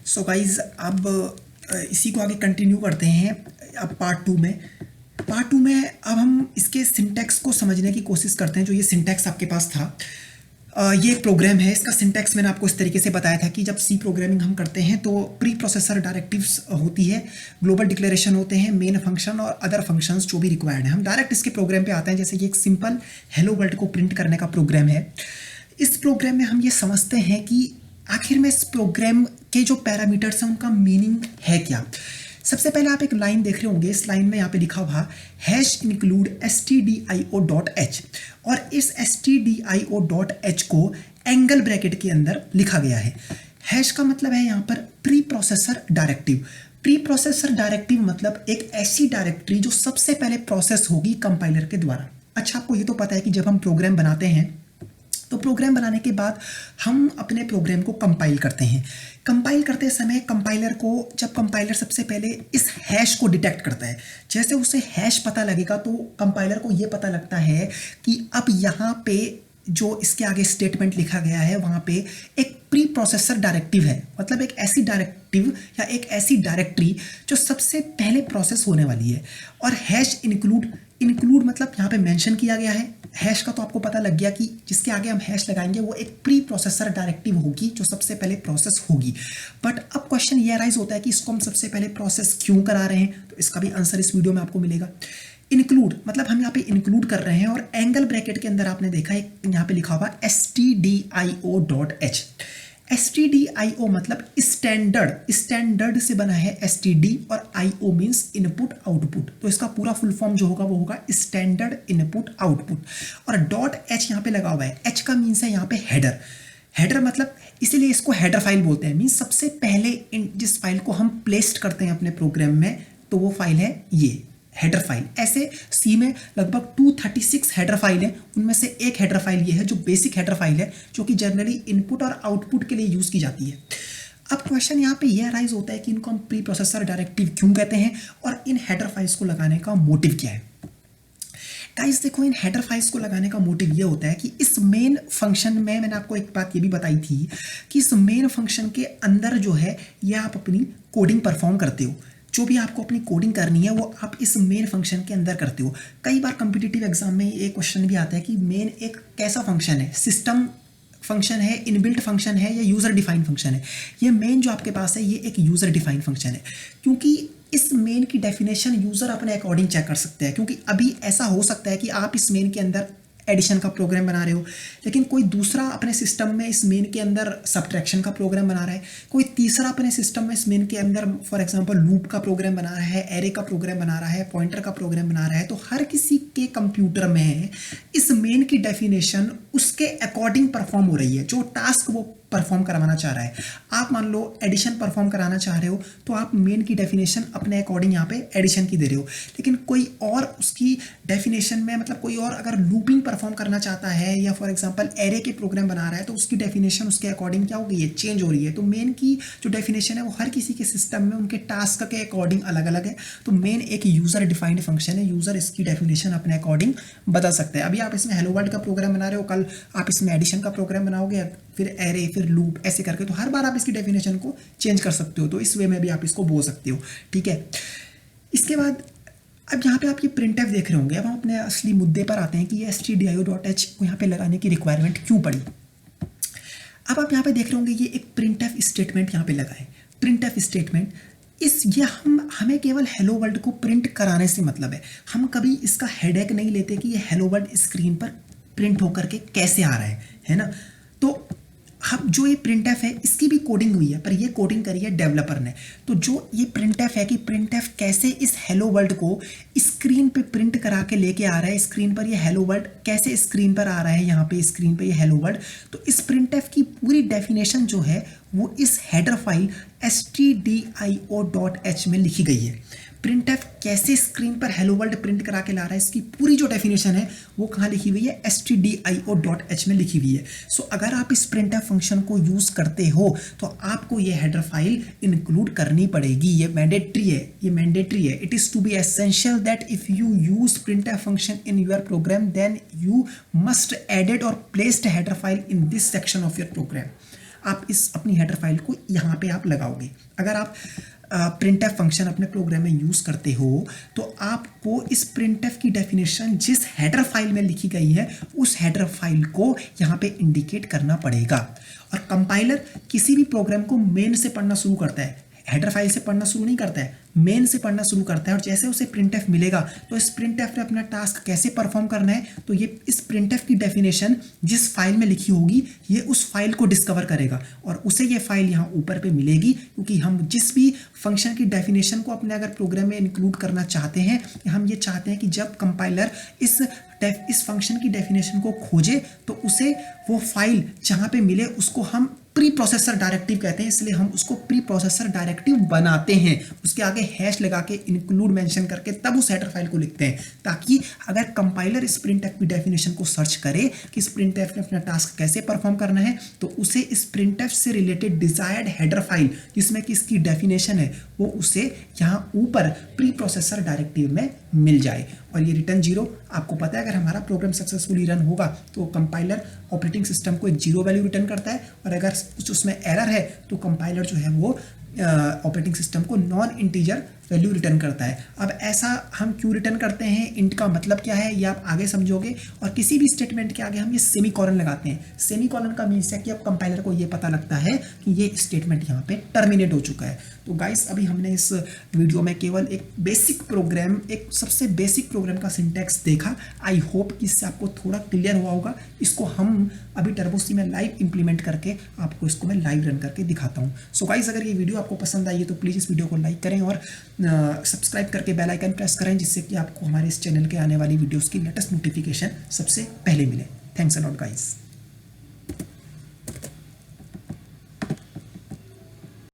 So guys अब इसी को आगे कंटिन्यू करते हैं। अब पार्ट टू में अब हम इसके सिंटैक्स को समझने की कोशिश करते हैं। जो ये सिंटैक्स आपके पास था, ये एक प्रोग्राम है। इसका सिंटैक्स मैंने आपको इस तरीके से बताया था कि जब सी प्रोग्रामिंग हम करते हैं तो प्री प्रोसेसर डायरेक्टिव्स होती है, ग्लोबल डिक्लेरेशन होते हैं, मेन फंक्शन और अदर फंक्शंस जो भी रिक्वायर्ड है। हम डायरेक्ट इसके प्रोग्राम पे आते हैं। जैसे ये एक सिंपल हेलो वर्ल्ड को प्रिंट करने का प्रोग्राम है। इस प्रोग्राम में हम ये समझते हैं कि आखिर में इस प्रोग्राम के जो पैरामीटर्स हैं उनका मीनिंग है क्या। सबसे पहले आप एक लाइन देख रहे होंगे। इस लाइन में यहाँ पे लिखा हुआ हैश इंक्लूड stdio.h, और इस stdio.h को एंगल ब्रैकेट के अंदर लिखा गया है। हैश का मतलब है यहाँ पर pre processor directive. Pre processor directive मतलब एक ऐसी डायरेक्टरी जो सबसे पहले प्रोसेस होगी कंपाइलर के द्वारा। अच्छा, आपको ये तो पता है कि जब हम प्रोग्राम बनाते हैं तो प्रोग्राम बनाने के बाद हम अपने प्रोग्राम को कंपाइल करते हैं। कंपाइल करते समय कंपाइलर को, जब कंपाइलर सबसे पहले इस हैश को डिटेक्ट करता है, जैसे उसे हैश पता लगेगा तो कंपाइलर को ये पता लगता है कि अब यहाँ पे जो इसके आगे स्टेटमेंट लिखा गया है वहाँ पे एक प्री प्रोसेसर डायरेक्टिव है। मतलब एक ऐसी डायरेक्टिव या एक ऐसी डायरेक्टरी जो सबसे पहले प्रोसेस होने वाली है। और हैश इंक्लूड मतलब यहाँ पे मेंशन किया गया है। हैश का तो आपको पता लग गया कि जिसके आगे हम हैश लगाएंगे वो एक प्री प्रोसेसर डायरेक्टिव होगी जो सबसे पहले प्रोसेस होगी। बट अब क्वेश्चन ये अराइज होता है कि इसको हम सबसे पहले प्रोसेस क्यों करा रहे हैं, तो इसका भी आंसर इस वीडियो में आपको मिलेगा। इंक्लूड मतलब हम यहाँ पे इंक्लूड कर रहे हैं, और एंगल ब्रैकेट के अंदर आपने देखा है यहाँ पे लिखा हुआ stdio.h। stdio मतलब स्टैंडर्ड से बना है std, और io मीन्स इनपुट आउटपुट। तो इसका पूरा फुल फॉर्म जो होगा वो होगा स्टैंडर्ड इनपुट आउटपुट। और .h यहाँ पे लगा हुआ है। h का मीन्स है यहाँ पे हेडर मतलब इसीलिए इसको हेडर फाइल बोलते हैं। मीन्स सबसे पहले जिस फाइल को हम प्लेस्ड करते हैं अपने प्रोग्राम में तो वो फाइल है ये हेडर फाइल। ऐसे सी में लगभग 236 हेडर फाइल है। उनमें से एक हेडर फाइल ये है जो बेसिक हेडर फाइल है, जो कि जनरली इनपुट और आउटपुट के लिए यूज की जाती है। अब क्वेश्चन यहाँ पे ये अराइज होता है कि इनको हम प्री प्रोसेसर डायरेक्टिव क्यों कहते हैं और इन हेडर फाइल्स को लगाने का मोटिव क्या है। गाइस देखो, इन हेडर फाइल्स को लगाने का मोटिव ये होता है कि इस मेन फंक्शन में, मैंने आपको एक बात ये भी बताई थी कि इस मेन फंक्शन के अंदर जो है ये आप अपनी कोडिंग परफॉर्म करते हो। जो भी आपको अपनी कोडिंग करनी है वो आप इस मेन फंक्शन के अंदर करते हो। कई बार कॉम्पिटिटिव एग्जाम में एक क्वेश्चन भी आता है कि मेन एक कैसा फंक्शन है, सिस्टम फंक्शन है, इनबिल्ट फंक्शन है या यूजर डिफाइंड फंक्शन है। ये मेन जो आपके पास है ये एक यूजर डिफाइंड फंक्शन है, क्योंकि इस मेन की डेफिनेशन यूजर अपने अकॉर्डिंग चेक कर सकते हैं। क्योंकि अभी ऐसा हो सकता है कि आप इस मेन के अंदर एडिशन का प्रोग्राम बना रहे हो, लेकिन कोई दूसरा अपने सिस्टम में इस मेन के अंदर सब्ट्रैक्शन का प्रोग्राम बना रहा है, कोई तीसरा अपने सिस्टम में इस मेन के अंदर फॉर एग्जांपल लूप का प्रोग्राम बना रहा है, एरे का प्रोग्राम बना रहा है, पॉइंटर का प्रोग्राम बना रहा है। तो हर किसी के कंप्यूटर में इस मेन की डेफिनेशन उसके अकॉर्डिंग परफॉर्म हो रही है, जो टास्क वो परफॉर्म करवाना चाह रहा है। आप मान लो एडिशन परफॉर्म कराना चाह रहे हो तो आप मेन की डेफिनेशन अपने अकॉर्डिंग यहाँ पे एडिशन की दे रहे हो, लेकिन कोई और उसकी डेफिनेशन में, मतलब कोई और अगर लूपिंग परफॉर्म करना चाहता है या फॉर एग्जांपल एरे के प्रोग्राम बना रहा है तो उसकी डेफिनेशन उसके अकॉर्डिंग क्या हो गई है, चेंज हो रही है। तो मेन की जो डेफिनेशन है वो हर किसी के सिस्टम में उनके टास्क के अकॉर्डिंग अलग अलग है। तो मेन एक यूजर डिफाइंड फंक्शन है, यूजर इसकी डेफिनेशन अपने अकॉर्डिंग बदल सकते हैं। अभी आप इसमें हेलो वर्ल्ड का प्रोग्राम बना रहे हो, कल आप इसमें एडिशन का प्रोग्राम बनाओगे, फिर एरे, फिर लूप, ऐसे करके तो हर बार आप इसकी डेफिनेशन को चेंज कर सकते हो। तो इस वे में भी आप इसको बोल सकते हो, ठीक है। इसके बाद अब यहाँ पे आप ये प्रिंटफ देख रहे होंगे। अब हम अपने असली मुद्दे पर आते हैं कि ये stdio.h को यहाँ पे लगाने की रिक्वायरमेंट क्यों पड़ी। अब आप यहाँ पे देख रहे होंगे ये एक प्रिंटफ स्टेटमेंट यहाँ पे लगा है। प्रिंटफ स्टेटमेंट ये हमें केवल हेलो वर्ल्ड को प्रिंट कराने से मतलब है। हम कभी इसका हेडेक नहीं लेते कि ये हेलो वर्ल्ड स्क्रीन पर प्रिंट होकर के कैसे आ रहा है ना। तो अब जो ये प्रिंटफ है इसकी भी कोडिंग हुई है, पर ये कोडिंग करी है डेवलपर ने। तो जो ये प्रिंटफ है कि प्रिंटफ कैसे इस हेलो वर्ल्ड को स्क्रीन पे प्रिंट करा के लेके आ रहा है, स्क्रीन पर ये हेलो वर्ल्ड कैसे स्क्रीन पर आ रहा है, यहाँ पे स्क्रीन पे ये हेलो वर्ल्ड। तो इस प्रिंटफ की पूरी डेफिनेशन जो है वो इस हेडर फाइल stdio.h में लिखी गई है। प्रिंटफ कैसे स्क्रीन पर हेलो वर्ल्ड प्रिंट करा के ला रहा है, इसकी पूरी जो डेफिनेशन है वो कहाँ लिखी हुई है, stdio.h में लिखी हुई है। सो अगर आप इस प्रिंटफ फंक्शन को यूज करते हो तो आपको ये हेडर फाइल इंक्लूड करनी पड़ेगी। ये मैंडेटरी है। It is to be essential that if you use printf function in your program then you must added और placed header file in this section of your program. आप इस अपनी header file को यहाँ पे आप लगाओगे। अगर आप printf फंक्शन अपने प्रोग्राम में यूज़ करते हो तो आपको इस printf की डेफिनेशन जिस हेडर फाइल में लिखी गई है उस हेडर फाइल को यहाँ पे इंडिकेट करना पड़ेगा। और कंपाइलर किसी भी प्रोग्राम को मेन से पढ़ना शुरू करता है, हेडर फाइल से पढ़ना शुरू नहीं करता है, मेन से पढ़ना शुरू करता है। और जैसे उसे printf मिलेगा तो इस printf ने अपना टास्क कैसे परफॉर्म करना है, तो ये इस printf की डेफिनेशन जिस फाइल में लिखी होगी ये उस फाइल को डिस्कवर करेगा और उसे ये फाइल यहाँ ऊपर पे मिलेगी। क्योंकि हम जिस भी फंक्शन की डेफिनेशन को अपने अगर प्रोग्राम में इंक्लूड करना चाहते हैं, हम ये चाहते हैं कि जब कंपाइलर इस फंक्शन की डेफिनेशन को खोजे तो उसे वो फाइल जहाँ पे मिले उसको हम प्री प्रोसेसर डायरेक्टिव कहते हैं, इसलिए हम उसको प्री प्रोसेसर डायरेक्टिव बनाते हैं। उसके आगे हैश लगा के इंक्लूड मेंशन करके तब उस हेडर फाइल को लिखते हैं, ताकि अगर कंपाइलर इस printf की डेफिनेशन को सर्च करे कि इस printf ने अपना टास्क कैसे परफॉर्म करना है तो उसे इस printf से रिलेटेड डिजायर्ड हेडर फाइल जिसमें कि इसकी डेफिनेशन है वो उसे यहाँ ऊपर प्री प्रोसेसर डायरेक्टिव में मिल जाए। और ये रिटर्न 0 आपको पता है, अगर हमारा प्रोग्राम सक्सेसफुली रन होगा तो कंपाइलर ऑपरेटिंग सिस्टम को एक 0 वैल्यू रिटर्न करता है, और अगर उसमें एरर है तो कंपाइलर जो है वो ऑपरेटिंग सिस्टम को नॉन इंटीजर वैल्यू रिटर्न करता है। अब ऐसा हम क्यों रिटर्न करते हैं, इंट का मतलब क्या है ये आप आगे समझोगे। और किसी भी स्टेटमेंट के आगे हम ये सेमी कॉलन लगाते हैं। सेमी कॉलन का मीन्स है कि अब कंपाइलर को ये पता लगता है कि ये स्टेटमेंट यहाँ पे टर्मिनेट हो चुका है। तो गाइस अभी हमने इस वीडियो में केवल एक बेसिक प्रोग्राम, एक सबसे बेसिक प्रोग्राम का सिंटैक्स देखा। आई होप कि इससे आपको थोड़ा क्लियर हुआ होगा। इसको हम अभी टर्बोसी में लाइव इंप्लीमेंट करके आपको इसको मैं लाइव रन करके दिखाता हूँ। सो गाइस अगर ये वीडियो आपको पसंद आई है तो प्लीज़ इस वीडियो को लाइक करें और सब्सक्राइब करके बेल आइकन प्रेस करें, जिससे कि आपको हमारे इस चैनल के आने वाली वीडियोस की लेटेस्ट नोटिफिकेशन सबसे पहले मिले। Thanks a lot guys.